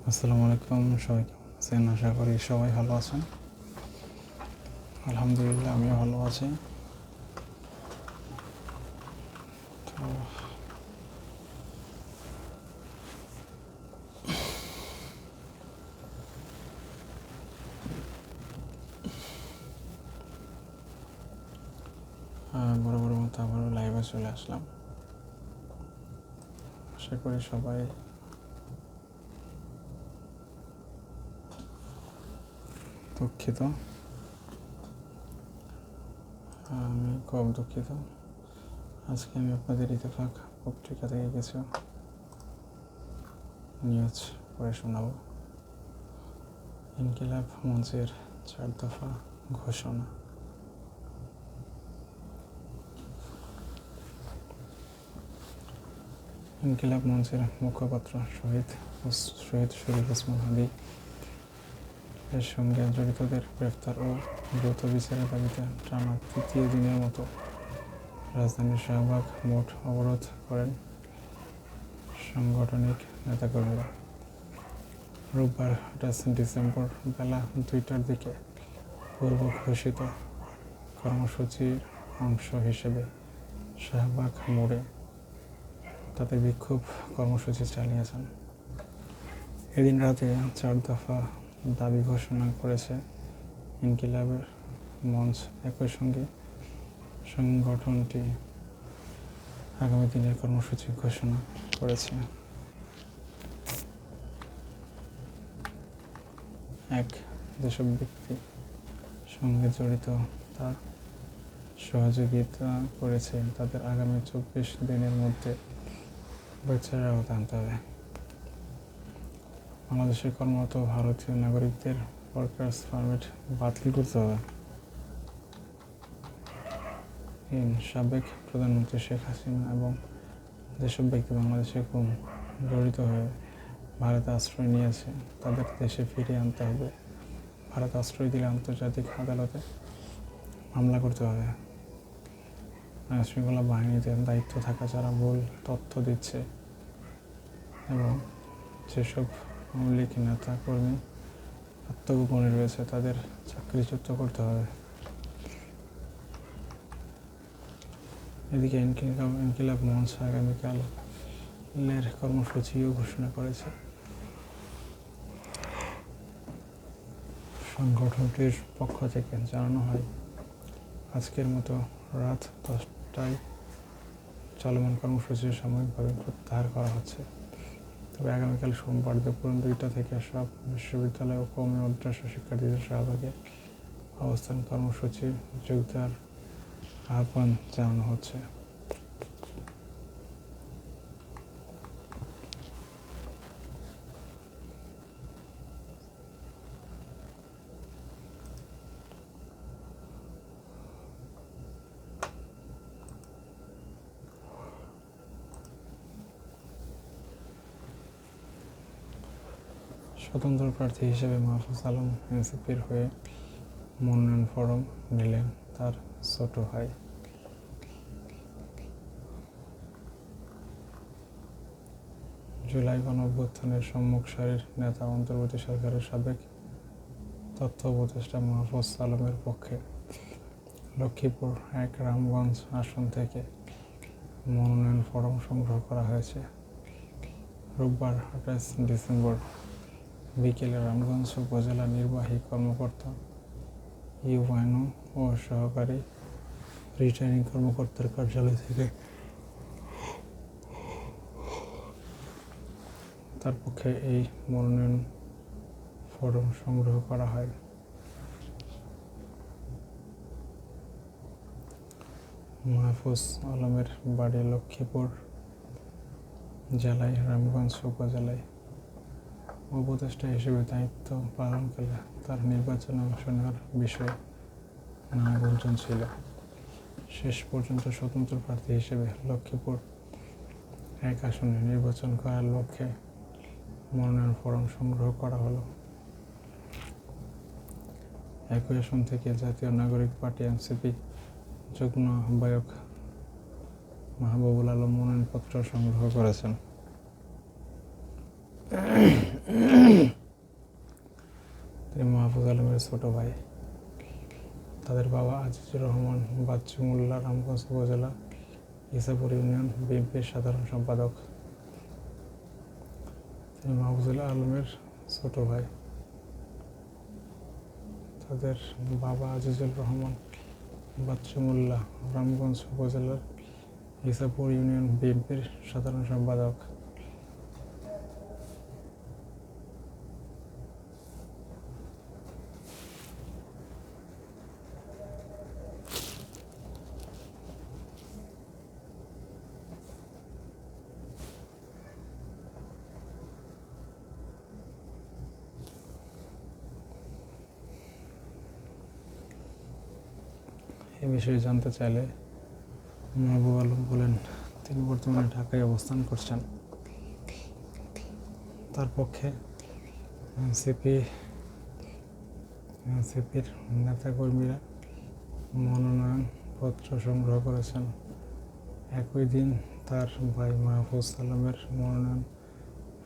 আসসালামু আলাইকুম, সবাই কেমন আছেন? আশা করি সবাই ভালো আছেন। আলহামদুলিল্লাহ, আমিও ভালো আছি। তো বরাবর মতো আবারও লাইভে চলে আসলাম। আশা করি সবাই দুঃখিত, আমি খুব দুঃখিত। আজকে আমি আপনাদের ইত্তেফাক পত্রিকা থেকে কিছু নিউজ পড়ে শোনাব। ইনকিলাব মঞ্চের 4 দফা ঘোষণা। ইনকিলাব মঞ্চের মুখপাত্র শহীদ শরীফ ওসমান হাদি এর সঙ্গে জড়িতদের গ্রেফতার ও দ্রুত বিচারের দাবিতে টানা তৃতীয় দিনের মতো রাজধানীর শাহবাগ মোড় অবরোধ করেন সাংগঠনিক নেতাকর্মীরা। রোববার 28 ডিসেম্বর বেলা 2টার দিকে পূর্ব ঘোষিত কর্মসূচির অংশ হিসেবে শাহবাগ মোড়ে তাদের বিক্ষোভ কর্মসূচি চালিয়েছেন। এদিন রাতে 4 দফা দাবি ঘোষণা করেছে ইনকিলাবের মঞ্চ। একই সঙ্গে সংগঠনটি আগামী দিনের কর্মসূচি ঘোষণা করেছে। এক, যেসব ব্যক্তি সঙ্গে জড়িত তার সহযোগিতা করেছে তাদের আগামী 24 দিনের মধ্যে বিচারের আওতায় আনতে হবে। বাংলাদেশে কর্মরত ভারতীয় নাগরিকদের ওয়ার্কার্স পারমিট বাতিল করতে হবে। সাবেক প্রধানমন্ত্রী শেখ হাসিনা এবং যেসব ব্যক্তি বাংলাদেশে খুব জড়িত হয়ে ভারতে আশ্রয় নিয়েছে তাদের দেশে ফিরিয়ে আনতে হবে। ভারত আশ্রয় দিলে আন্তর্জাতিক আদালতে মামলা করতে হবে। আইনশৃঙ্খলা বাহিনীতে দায়িত্ব থাকা যারা ভুল তথ্য দিচ্ছে এবং যেসব আওয়ামী লীগ নেতা কর্মী আত্মগোপনে রয়েছে তাদের চাকরিচ্যুত করতে হবে। এদিকে ইনকিলাব মঞ্চ আগামীকালের কর্মসূচিও ঘোষণা করেছে। সংগঠনটির পক্ষ থেকে জানানো হয়, আজকের মতো রাত 10টায় চলমান কর্মসূচি সাময়িকভাবে প্রত্যাহার করা হচ্ছে। তবে আগামীকাল সোমবার দুপুর 2টা থেকে সব বিশ্ববিদ্যালয় ও কওমি মাদ্রাসা শিক্ষার্থীদের শাহবাগে অবস্থান কর্মসূচি যোগ দেওয়ার আহ্বান জানানো হচ্ছে। স্বতন্ত্র প্রার্থী হিসেবে মাহফুজ আলম এনসিপির হয়ে মনোনয়ন ফরম নিলেন তার ছোট ভাই। জুলাই গণঅভ্যুত্থানের সম্মুখ সারির নেতা অন্তর্বর্তী সরকারের সাবেক তথ্য উপদেষ্টা মাহফুজ আলমের পক্ষে লক্ষ্মীপুর 1 রামগঞ্জ আসন থেকে মনোনয়ন ফরম সংগ্রহ করা হয়েছে। রোববার 28 ডিসেম্বর বিকেলে রামগঞ্জ উপজেলা নির্বাহী কর্মকর্তা ইউএনও ও সহকারী রিটার্নিং কর্মকর্তার কার্যালয় থেকে তার পক্ষে এই মনোনয়ন ফরম সংগ্রহ করা হয়। মাহফুজ আলমের বাড়ি লক্ষ্মীপুর জেলায় রামগঞ্জ উপজেলায়। উপদেষ্টা হিসেবে দায়িত্ব পালনকালে তার নির্বাচনে অংশ নেওয়ার বিষয়ে নানা গুঞ্জন ছিল। শেষ পর্যন্ত স্বতন্ত্র প্রার্থী হিসেবে লক্ষ্মীপুর 1 আসনে নির্বাচন করার লক্ষ্যে মনোনয়ন ফরম সংগ্রহ করা হলো। একই আসন থেকে জাতীয় নাগরিক পার্টি এনসিপি যুগ্ম আহ্বায়ক মাহবুবুল আলম মনোনয়নপত্র সংগ্রহ করেছেন। মাহফুজ আলমের ছোট ভাই। তাদের বাবা আজিজুর রহমান বাচ্চু মোল্লা রামগঞ্জ উপজেলা ইসাপুর ইউনিয়ন বিএনপির সাধারণ সম্পাদক। তিনি মাহফুজ আলমের ছোট ভাই। তাদের বাবা আজিজুর রহমান বাচ্চু মোল্লা রামগঞ্জ উপজেলার ইসাপুর ইউনিয়ন বিএনপির সাধারণ সম্পাদক। এ বিষয়ে জানতে চাইলে মাহবুব আলম বলেন, তিনি বর্তমানে ঢাকায় অবস্থান করছেন। তার পক্ষে এনসিপির নেতাকর্মীরা মনোনয়নপত্র সংগ্রহ করেছেন। একই দিন তার ভাই মাহফুজ আলমের মনোনয়ন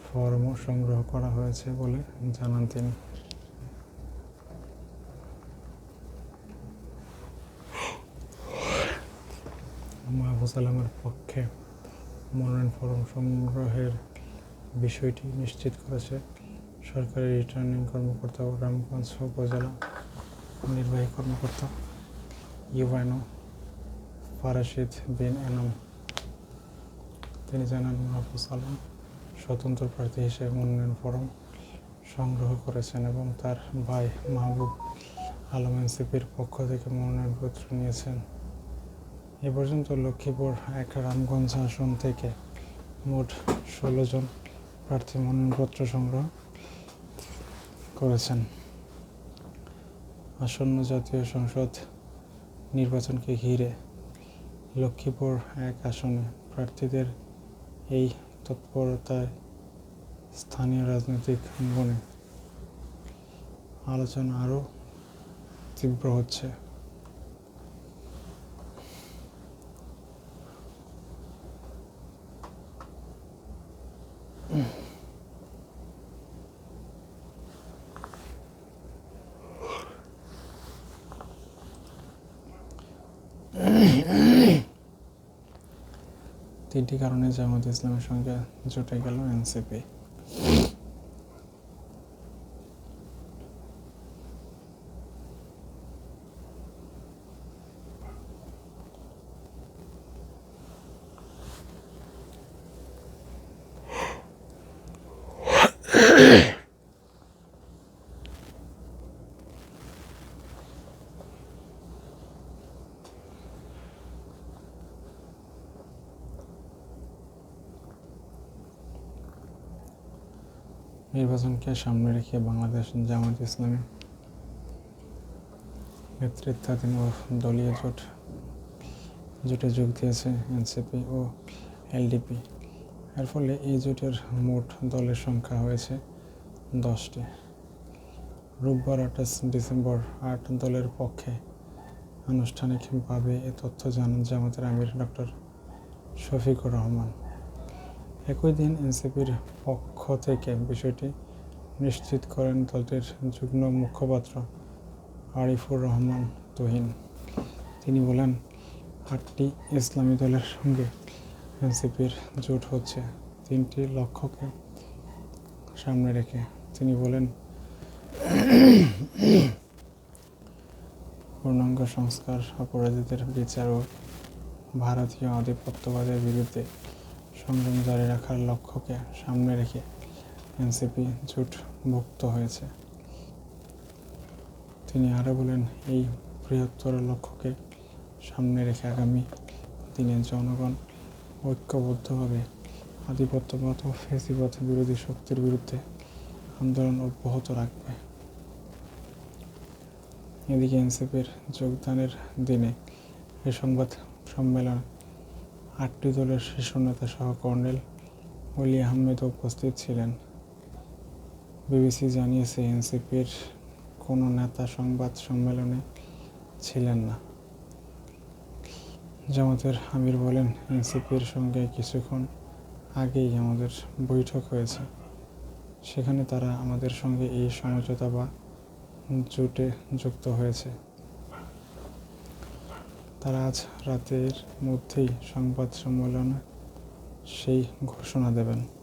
ফরমও সংগ্রহ করা হয়েছে বলে জানান তিনি। মাহফুজ আলমের পক্ষে মনোনয়ন ফরম সংগ্রহের বিষয়টি নিশ্চিত করেছে সরকারি রিটার্নিং কর্মকর্তা ও রামগঞ্জ উপজেলা নির্বাহী কর্মকর্তা ইউএনও ফারাশিদ বিন এনাম। তিনি জানান, মাহফুজ আলম স্বতন্ত্র প্রার্থী হিসেবে মনোনয়ন ফরম সংগ্রহ করেছেন এবং তার ভাই মাহবুব আলম এনসিপির পক্ষ থেকে মনোনয়নপত্র নিয়েছেন। এ পর্যন্ত লক্ষ্মীপুর ১ রামগঞ্জ আসন থেকে মোট ১৬ জন প্রার্থী মনোনয়নপত্র সংগ্রহ করেছেন। আসন্ন জাতীয় সংসদ নির্বাচনকে ঘিরে লক্ষ্মীপুর ১ আসনে প্রার্থীদের এই তৎপরতায় স্থানীয় রাজনৈতিক অঙ্গনে আলোচনা আরও তীব্র হচ্ছে। ৩টি কারণে জামায়াতে ইসলামের সঙ্গে জোটে গেল এনসিপি। নির্বাচনকে সামনে রেখে বাংলাদেশ জামায়াতে ইসলামী নেতৃত্বাধীন ও দলীয় জোটে যোগ দিয়েছে এনসিপি ও এলডিপি। এর ফলে এই জোটের মোট দলের সংখ্যা হয়েছে 10টি। রোববার 28 ডিসেম্বর 8 দলের পক্ষে আনুষ্ঠানিকভাবে এ তথ্য জানান জামায়াতের আমির ডক্টর শফিকুর রহমান। একই দিন এনসিপির পক্ষ থেকে বিষয়টি নিশ্চিত করেন দলটির যুগ্ম মুখপাত্র আরিফুর রহমান তুহিন। তিনি বলেন, 8টি ইসলামী দলের সঙ্গে এনসিপির জোট হচ্ছে 3টি লক্ষ্যকে সামনে রেখে। তিনি বলেন, পূর্ণাঙ্গ সংস্কার, অপরাধীদের বিচার ও ভারতীয় আধিপত্যবাদের বিরুদ্ধে সংগ্রাম জারি রাখার লক্ষ্যকে সামনে রেখে এনসিপি জোটভুক্ত হয়েছে। তিনি আরও বলেন, এই বৃহত্তর লক্ষ্যকে সামনে রেখে আগামী দিনে জনগণ ঐক্যবদ্ধভাবে আধিপত্যবাদ ও ফ্যাসিবাদ বিরোধী শক্তির বিরুদ্ধে আন্দোলন অব্যাহত রাখবে। এদিকে এনসিপির যোগদানের দিনে এই সংবাদ সম্মেলনে 8টি দলের শীর্ষ নেতা সহ কর্নেল অলি আহমেদও উপস্থিত ছিলেন। বিবিসি জানিয়েছে, এনসিপির কোনো নেতা সংবাদ সম্মেলনে ছিলেন না। জামায়াতের আমির বলেন, এনসিপির সঙ্গে কিছুক্ষণ আগেই আমাদের বৈঠক হয়েছে। সেখানে তারা আমাদের সঙ্গে এই সমঝোতা বা জোটে যুক্ত হয়েছে। তারা আজ রাতের মধ্যেই সংবাদ সম্মেলনে সেই ঘোষণা দেবেন।